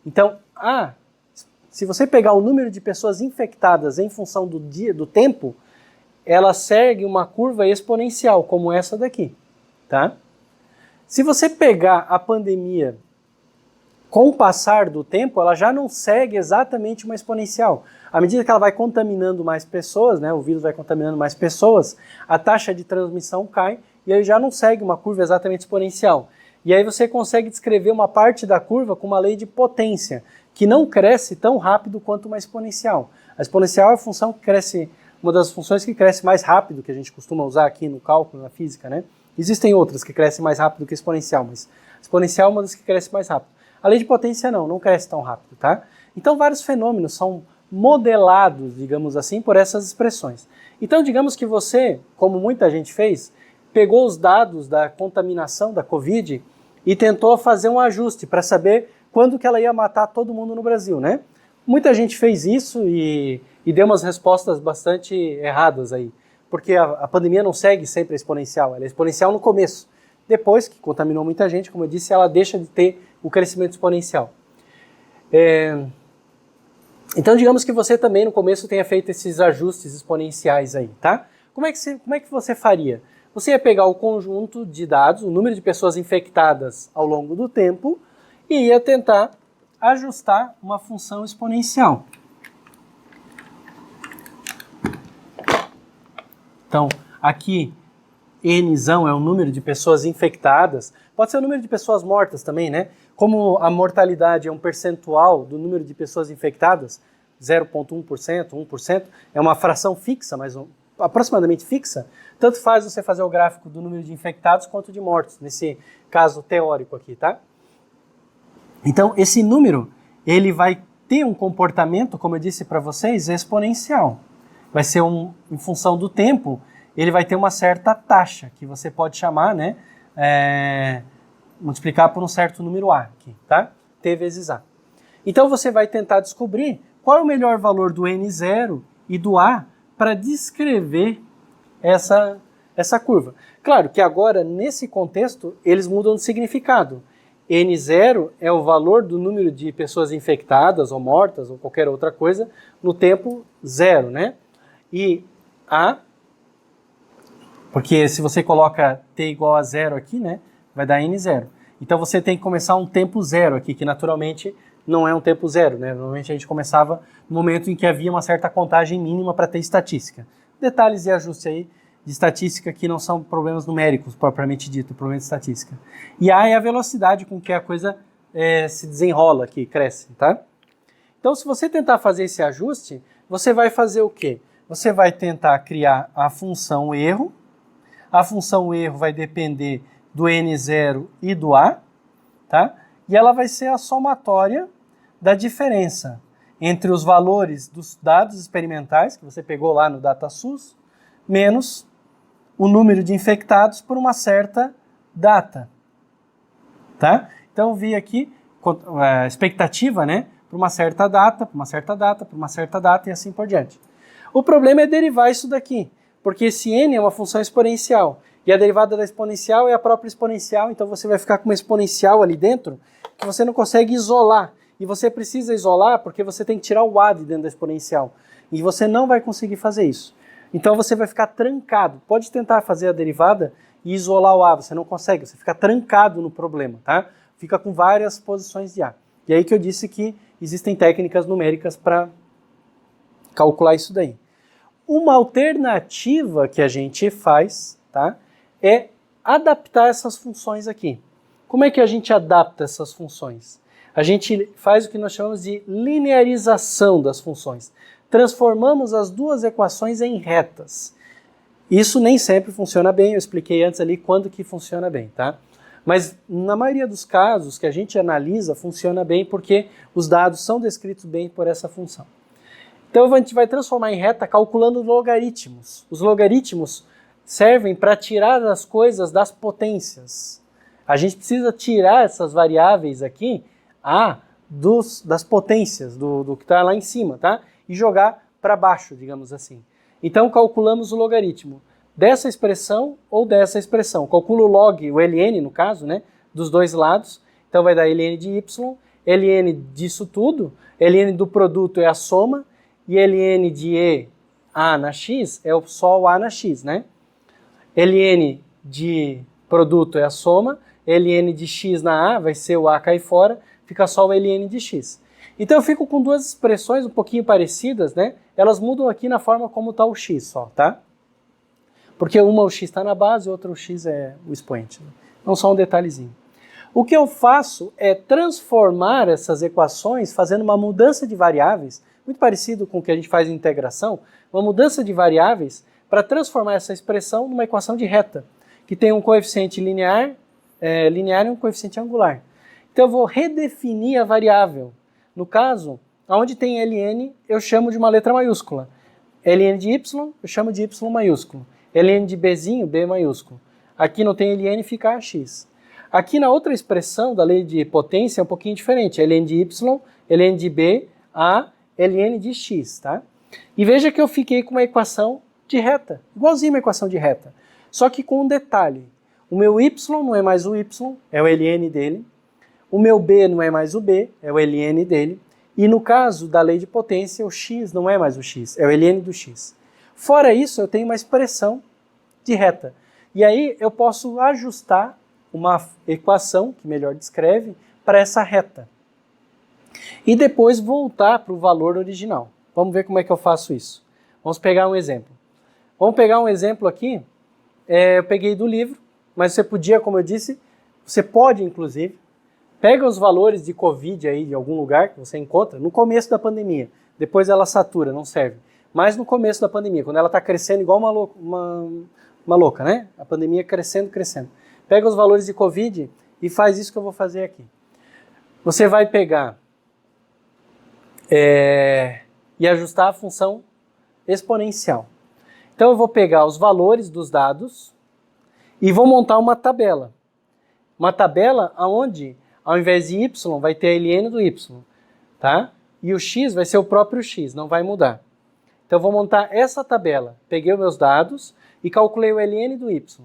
Então, se você pegar o número de pessoas infectadas em função do tempo, ela segue uma curva exponencial, como essa daqui, tá? Se você pegar a pandemia com o passar do tempo, ela já não segue exatamente uma exponencial. À medida que ela vai contaminando mais pessoas, né, o vírus vai contaminando mais pessoas, a taxa de transmissão cai e aí já não segue uma curva exatamente exponencial. E aí você consegue descrever uma parte da curva com uma lei de potência, que não cresce tão rápido quanto uma exponencial. A exponencial é a função que cresce, uma das funções que cresce mais rápido, que a gente costuma usar aqui no cálculo, na física, né? Existem outras que crescem mais rápido que a exponencial, mas a exponencial é uma das que cresce mais rápido. A lei de potência não cresce tão rápido, tá? Então vários fenômenos são modelados, digamos assim, por essas expressões. Então digamos que você, como muita gente fez, pegou os dados da contaminação da Covid e tentou fazer um ajuste para saber quando que ela ia matar todo mundo no Brasil, né? Muita gente fez isso e deu umas respostas bastante erradas aí, porque a pandemia não segue sempre a exponencial, ela é exponencial no começo. Depois que contaminou muita gente, como eu disse, ela deixa de ter o crescimento exponencial. Então, digamos que você também no começo tenha feito esses ajustes exponenciais aí, tá? Como é que você faria? Você ia pegar o conjunto de dados, o número de pessoas infectadas ao longo do tempo, e ia tentar ajustar uma função exponencial. Então, aqui, Nzão é o número de pessoas infectadas, pode ser o número de pessoas mortas também, né? Como a mortalidade é um percentual do número de pessoas infectadas, 0,1%, 1%, é uma fração fixa, mas aproximadamente fixa, tanto faz você fazer o gráfico do número de infectados quanto de mortos, nesse caso teórico aqui, tá? Então, esse número, ele vai ter um comportamento, como eu disse para vocês, exponencial. Vai ser em função do tempo, ele vai ter uma certa taxa, que você pode chamar, né, multiplicar por um certo número A aqui, tá? T vezes A. Então você vai tentar descobrir qual é o melhor valor do N0 e do A para descrever essa curva. Claro que agora, nesse contexto, eles mudam de significado. N0 é o valor do número de pessoas infectadas ou mortas ou qualquer outra coisa no tempo zero, né? E A, porque se você coloca T igual a zero aqui, né, vai dar N0. Então você tem que começar um tempo zero aqui, que naturalmente não é um tempo zero, né? Normalmente a gente começava no momento em que havia uma certa contagem mínima para ter estatística. Detalhes e ajustes aí de estatística que não são problemas numéricos propriamente dito, problema de estatística. E A é a velocidade com que a coisa se desenrola aqui, cresce, tá? Então se você tentar fazer esse ajuste, você vai fazer o quê? Você vai tentar criar a função erro. A função erro vai depender do N0 e do A, tá? E ela vai ser a somatória da diferença entre os valores dos dados experimentais, que você pegou lá no DataSUS, menos o número de infectados por uma certa data, tá? Então, eu vi aqui a expectativa, né? Por uma certa data, por uma certa data, por uma certa data e assim por diante. O problema é derivar isso daqui, porque esse n é uma função exponencial, e a derivada da exponencial é a própria exponencial, então você vai ficar com uma exponencial ali dentro que você não consegue isolar. E você precisa isolar porque você tem que tirar o a de dentro da exponencial. E você não vai conseguir fazer isso. Então você vai ficar trancado. Pode tentar fazer a derivada e isolar o a, você não consegue, você fica trancado no problema, tá? Fica com várias posições de a. E aí que eu disse que existem técnicas numéricas para calcular isso daí. Uma alternativa que a gente faz, tá, é adaptar essas funções aqui. Como é que a gente adapta essas funções? A gente faz o que nós chamamos de linearização das funções. Transformamos as duas equações em retas. Isso nem sempre funciona bem, eu expliquei antes ali quando que funciona bem, tá? Mas na maioria dos casos que a gente analisa, funciona bem porque os dados são descritos bem por essa função. Então a gente vai transformar em reta calculando logaritmos. Os logaritmos servem para tirar as coisas das potências. A gente precisa tirar essas variáveis aqui das potências, do que está lá em cima, tá? E jogar para baixo, digamos assim. Então calculamos o logaritmo dessa expressão ou dessa expressão. Calculo o log, o ln no caso, né? Dos dois lados. Então vai dar ln de y, ln disso tudo, ln do produto é a soma, e ln de e a na x é só o a na x, né? ln de produto é a soma, ln de x na a vai ser o a cair fora, fica só o ln de x. Então eu fico com duas expressões um pouquinho parecidas, né? Elas mudam aqui na forma como está o x só, tá? Porque uma o x está na base, outra o x é o expoente. Né? Então só um detalhezinho. O que eu faço é transformar essas equações fazendo uma mudança de variáveis, muito parecido com o que a gente faz em integração, uma mudança de variáveis para transformar essa expressão numa equação de reta, que tem um coeficiente linear e um coeficiente angular. Então eu vou redefinir a variável. No caso, onde tem ln, eu chamo de uma letra maiúscula. ln de y, eu chamo de y maiúsculo. ln de bzinho, b maiúsculo. Aqui não tem ln, fica ax. Aqui na outra expressão da lei de potência é um pouquinho diferente. ln de y, ln de b, a, ln de x, tá? E veja que eu fiquei com uma equação de reta, igualzinho uma equação de reta. Só que com um detalhe. O meu y não é mais o y, é o ln dele. O meu b não é mais o b, é o ln dele. E no caso da lei de potência, o x não é mais o x, é o ln do x. Fora isso, eu tenho uma expressão de reta. E aí eu posso ajustar uma equação, que melhor descreve, para essa reta. E depois voltar para o valor original. Vamos ver como é que eu faço isso. Vamos pegar um exemplo. Vamos pegar um exemplo aqui. Eu peguei do livro, mas você podia, como eu disse, você pode inclusive, pega os valores de Covid aí de algum lugar que você encontra no começo da pandemia. Depois ela satura, não serve. Mas no começo da pandemia, quando ela está crescendo igual uma louca, né? A pandemia crescendo, crescendo. Pega os valores de Covid e faz isso que eu vou fazer aqui. Você vai pegar e ajustar a função exponencial. Então eu vou pegar os valores dos dados e vou montar uma tabela. Uma tabela onde, ao invés de y, vai ter a ln do y, tá? E o x vai ser o próprio x, não vai mudar. Então eu vou montar essa tabela. Peguei os meus dados e calculei o ln do y.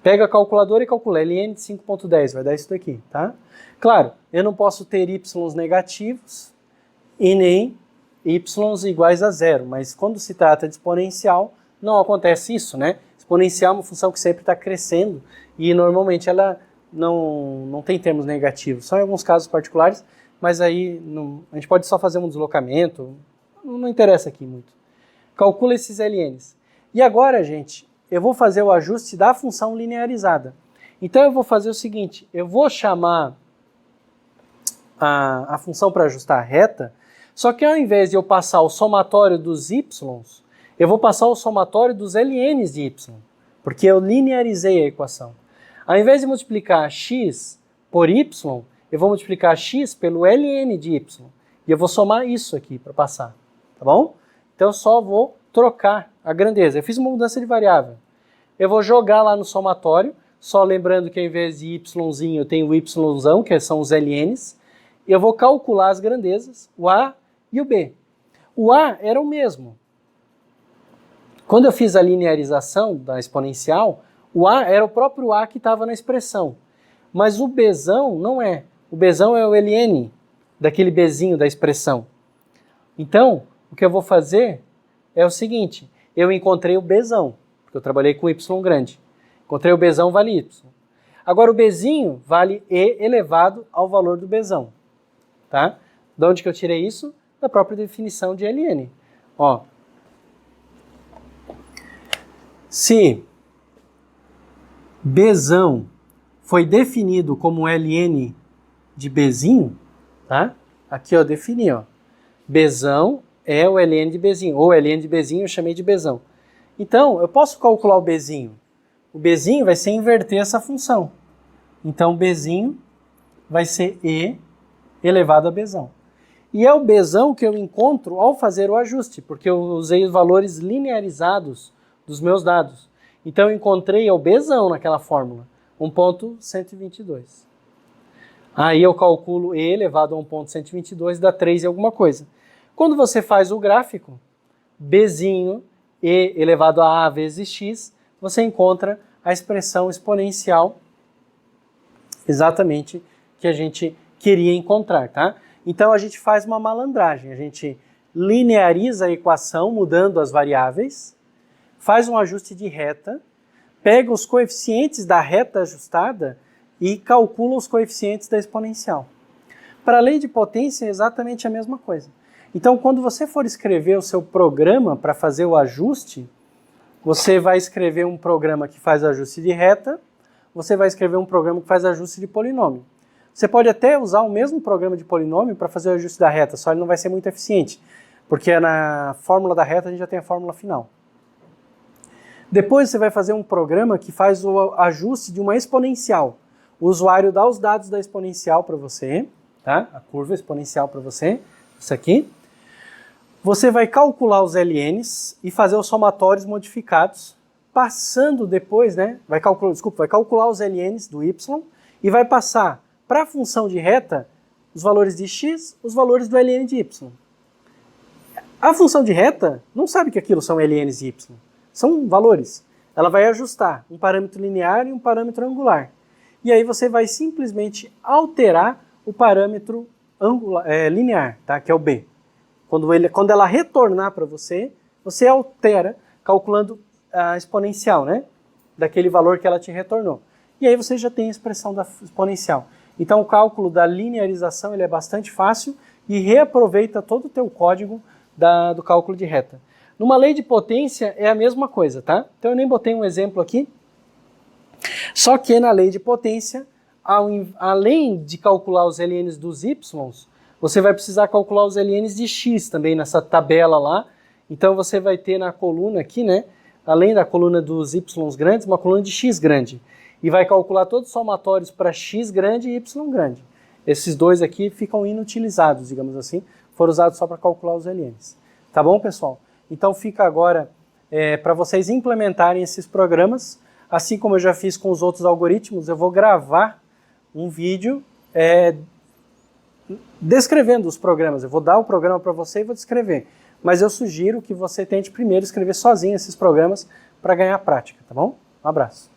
Pega a calculadora e calcula ln de 5.10, vai dar isso daqui, tá? Claro, eu não posso ter y's negativos e nem y's iguais a zero, mas quando se trata de exponencial, não acontece isso, né? Exponencial é uma função que sempre está crescendo e normalmente ela não tem termos negativos, só em alguns casos particulares, mas aí a gente pode só fazer um deslocamento, não interessa aqui muito. Calcula esses ln's. E agora, gente, eu vou fazer o ajuste da função linearizada. Então eu vou fazer o seguinte, eu vou chamar a função para ajustar a reta, só que ao invés de eu passar o somatório dos y's, eu vou passar o somatório dos ln's de y, porque eu linearizei a equação. Ao invés de multiplicar x por y, eu vou multiplicar x pelo ln de y, e eu vou somar isso aqui para passar, tá bom? Então eu só vou trocar a grandeza. Eu fiz uma mudança de variável. Eu vou jogar lá no somatório, só lembrando que ao invés de yzinho eu tenho o yzão, que são os ln's, e eu vou calcular as grandezas, o a e o b. O a era o mesmo. Quando eu fiz a linearização da exponencial, o a era o próprio a que estava na expressão. Mas o bzão não é. O bzão é o ln, daquele bzinho da expressão. Então, o que eu vou fazer é o seguinte, eu encontrei o bzão, porque eu trabalhei com y grande. Encontrei o bzão, vale y. Agora o bzinho vale e elevado ao valor do bzão. Tá? De onde que eu tirei isso? Da própria definição de ln. Ó, se bzão foi definido como ln de bzinho, tá? Aqui eu defini, ó. Bzão é o ln de bzinho, ou ln de bzinho eu chamei de bzão. Então, eu posso calcular o bzinho. O bzinho vai ser inverter essa função. Então, bzinho vai ser e elevado a bzão. E é o Bzão que eu encontro ao fazer o ajuste, porque eu usei os valores linearizados dos meus dados. Então eu encontrei o Bzão naquela fórmula, 1.122. Aí eu calculo E elevado a 1.122, dá 3 e alguma coisa. Quando você faz o gráfico, Bzinho, E elevado a vezes X, você encontra a expressão exponencial exatamente que a gente queria encontrar, tá? Então a gente faz uma malandragem, a gente lineariza a equação mudando as variáveis, faz um ajuste de reta, pega os coeficientes da reta ajustada e calcula os coeficientes da exponencial. Para a lei de potência é exatamente a mesma coisa. Então, quando você for escrever o seu programa para fazer o ajuste, você vai escrever um programa que faz ajuste de reta, você vai escrever um programa que faz ajuste de polinômio. Você pode até usar o mesmo programa de polinômio para fazer o ajuste da reta, só ele não vai ser muito eficiente, porque na fórmula da reta a gente já tem a fórmula final. Depois você vai fazer um programa que faz o ajuste de uma exponencial. O usuário dá os dados da exponencial para você, tá? A curva exponencial para você, isso aqui. Você vai calcular os LNs e fazer os somatórios modificados, passando depois, né? Vai calcular os LNs do y e vai passar para a função de reta os valores de x, os valores do ln de y. A função de reta não sabe que aquilo são ln's e y, são valores. Ela vai ajustar um parâmetro linear e um parâmetro angular. E aí você vai simplesmente alterar o parâmetro linear, tá? Que é o b. Quando ela retornar para você, você altera calculando a exponencial, né? Daquele valor que ela te retornou. E aí você já tem a expressão da exponencial. Então o cálculo da linearização ele é bastante fácil e reaproveita todo o teu código do cálculo de reta. Numa lei de potência é a mesma coisa, tá? Então eu nem botei um exemplo aqui. Só que na lei de potência, além de calcular os ln's dos y's, você vai precisar calcular os ln's de x também nessa tabela lá. Então você vai ter na coluna aqui, né? Além da coluna dos y grandes, uma coluna de x grande. E vai calcular todos os somatórios para x grande e y grande. Esses dois aqui ficam inutilizados, digamos assim, foram usados só para calcular os ln's. Tá bom, pessoal? Então fica agora para vocês implementarem esses programas. Assim como eu já fiz com os outros algoritmos, eu vou gravar um vídeo descrevendo os programas. Eu vou dar o programa para você e vou descrever. Mas eu sugiro que você tente primeiro escrever sozinho esses programas para ganhar prática, tá bom? Um abraço.